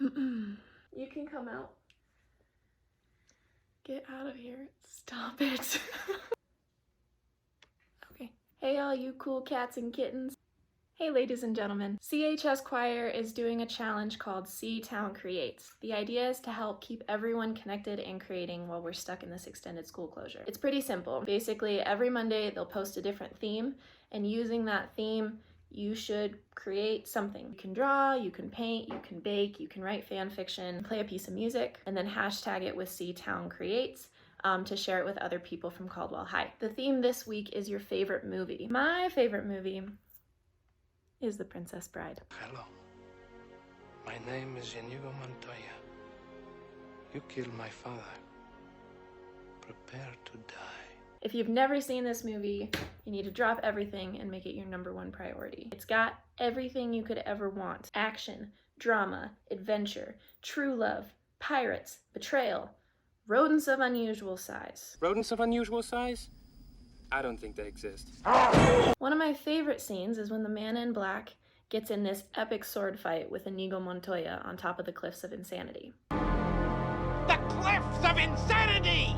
You can come out. Get out of here. Stop it. Okay. Hey all you cool cats and kittens. Hey ladies and gentlemen, CHS Choir is doing a challenge called C-Town Creates. The idea is to help keep everyone connected and creating while we're stuck in this extended school closure. It's pretty simple. Basically, every Monday they'll post a different theme, and using that theme, you should create something. You can draw, you can paint, you can bake, you can write fan fiction, play a piece of music, and then hashtag it with C-Town Creates. To share it with other people from Caldwell High. The theme this week is your favorite movie. My favorite movie is The Princess Bride. Hello. My name is Inigo Montoya. You killed my father. Prepare to die. If you've never seen this movie, you need to drop everything and make it your #1 priority. It's got everything you could ever want. Action, drama, adventure, true love, pirates, betrayal, rodents of unusual size. Rodents of unusual size? I don't think they exist. One of my favorite scenes is when the man in black gets in this epic sword fight with Inigo Montoya on top of the Cliffs of Insanity. The Cliffs of Insanity!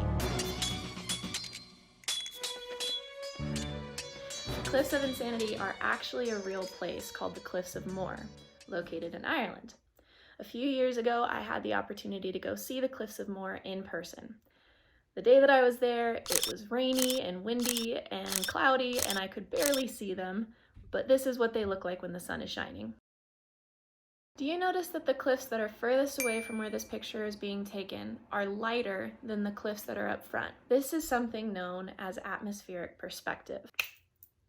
The Cliffs of Insanity are actually a real place called the Cliffs of Moher, located in Ireland. A few years ago, I had the opportunity to go see the Cliffs of Moher in person. The day that I was there, it was rainy and windy and cloudy, and I could barely see them, but this is what they look like when the sun is shining. Do you notice that the cliffs that are furthest away from where this picture is being taken are lighter than the cliffs that are up front? This is something known as atmospheric perspective.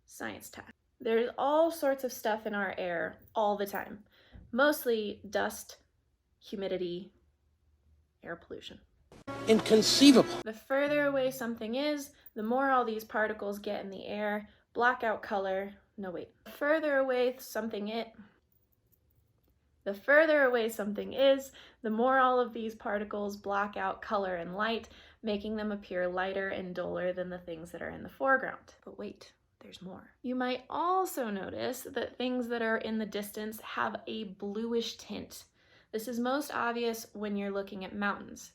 Science time. There's all sorts of stuff in our air all the time. Mostly dust, humidity, air pollution. Inconceivable. The further away something is, the more all these particles get in the air, black out color. No, wait. The further away something is, the more all of these particles block out color and light, making them appear lighter and duller than the things that are in the foreground. But wait. There's more. You might also notice that things that are in the distance have a bluish tint. This is most obvious when you're looking at mountains.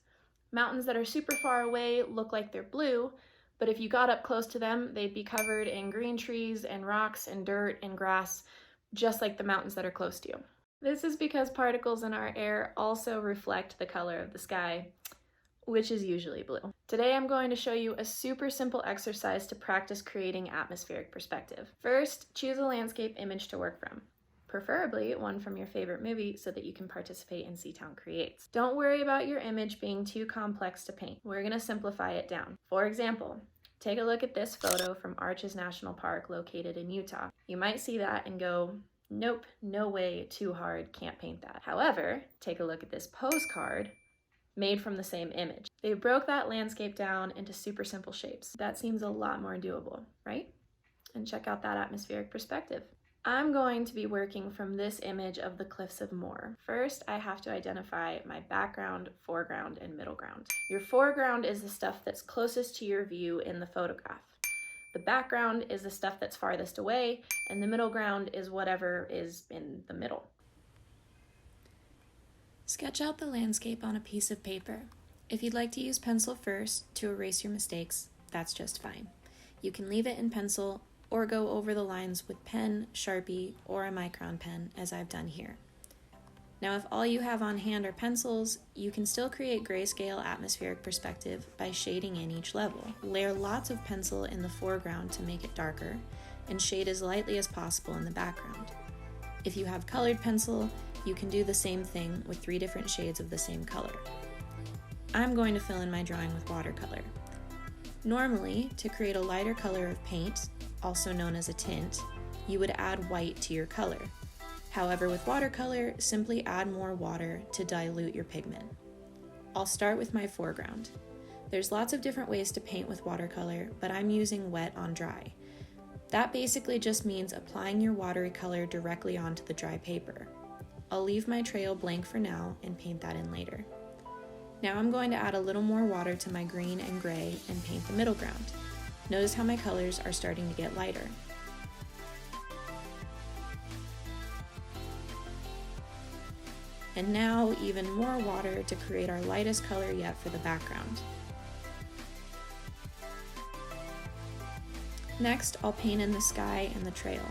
Mountains that are super far away look like they're blue, but if you got up close to them, they'd be covered in green trees and rocks and dirt and grass, just like the mountains that are close to you. This is because particles in our air also reflect the color of the sky, which is usually blue. Today I'm going to show you a super simple exercise to practice creating atmospheric perspective. First, choose a landscape image to work from, preferably one from your favorite movie so that you can participate in C-Town Creates. Don't worry about your image being too complex to paint. We're gonna simplify it down. For example, take a look at this photo from Arches National Park located in Utah. You might see that and go, nope, no way, too hard, can't paint that. However, take a look at this postcard made from the same image. They broke that landscape down into super simple shapes. That seems a lot more doable, right? And check out that atmospheric perspective. I'm going to be working from this image of the Cliffs of Moher. First, I have to identify my background, foreground, and middle ground. Your foreground is the stuff that's closest to your view in the photograph. The background is the stuff that's farthest away, and the middle ground is whatever is in the middle. Sketch out the landscape on a piece of paper. If you'd like to use pencil first to erase your mistakes, that's just fine. You can leave it in pencil or go over the lines with pen, Sharpie, or a micron pen, as I've done here. Now, if all you have on hand are pencils, you can still create grayscale atmospheric perspective by shading in each level. Layer lots of pencil in the foreground to make it darker, and shade as lightly as possible in the background. If you have colored pencil, you can do the same thing with 3 different shades of the same color. I'm going to fill in my drawing with watercolor. Normally, to create a lighter color of paint, also known as a tint, you would add white to your color. However, with watercolor, simply add more water to dilute your pigment. I'll start with my foreground. There's lots of different ways to paint with watercolor, but I'm using wet on dry. That basically just means applying your watery color directly onto the dry paper. I'll leave my trail blank for now and paint that in later. Now I'm going to add a little more water to my green and gray and paint the middle ground. Notice how my colors are starting to get lighter. And now even more water to create our lightest color yet for the background. Next, I'll paint in the sky and the trail.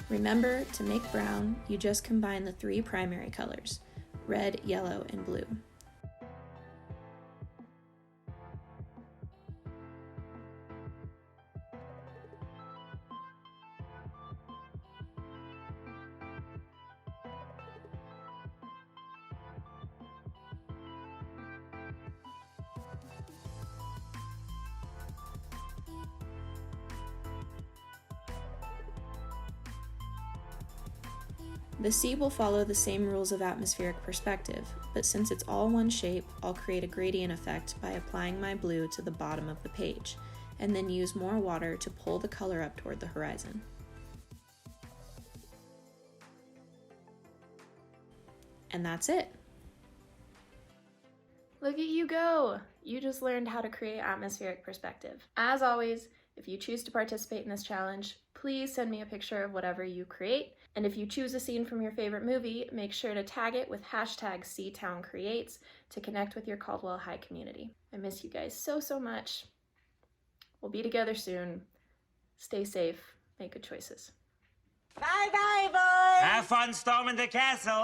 Remember, to make brown, you just combine the 3 primary colors, red, yellow, and blue. The sea will follow the same rules of atmospheric perspective, but since it's all one shape, I'll create a gradient effect by applying my blue to the bottom of the page, and then use more water to pull the color up toward the horizon. And that's it. Look at you go! You just learned how to create atmospheric perspective. As always, if you choose to participate in this challenge, please send me a picture of whatever you create. And if you choose a scene from your favorite movie, make sure to tag it with hashtag SeaTownCreates to connect with your Caldwell High community. I miss you guys so, so much. We'll be together soon. Stay safe, make good choices. Bye-bye, boys! Have fun storming the castle!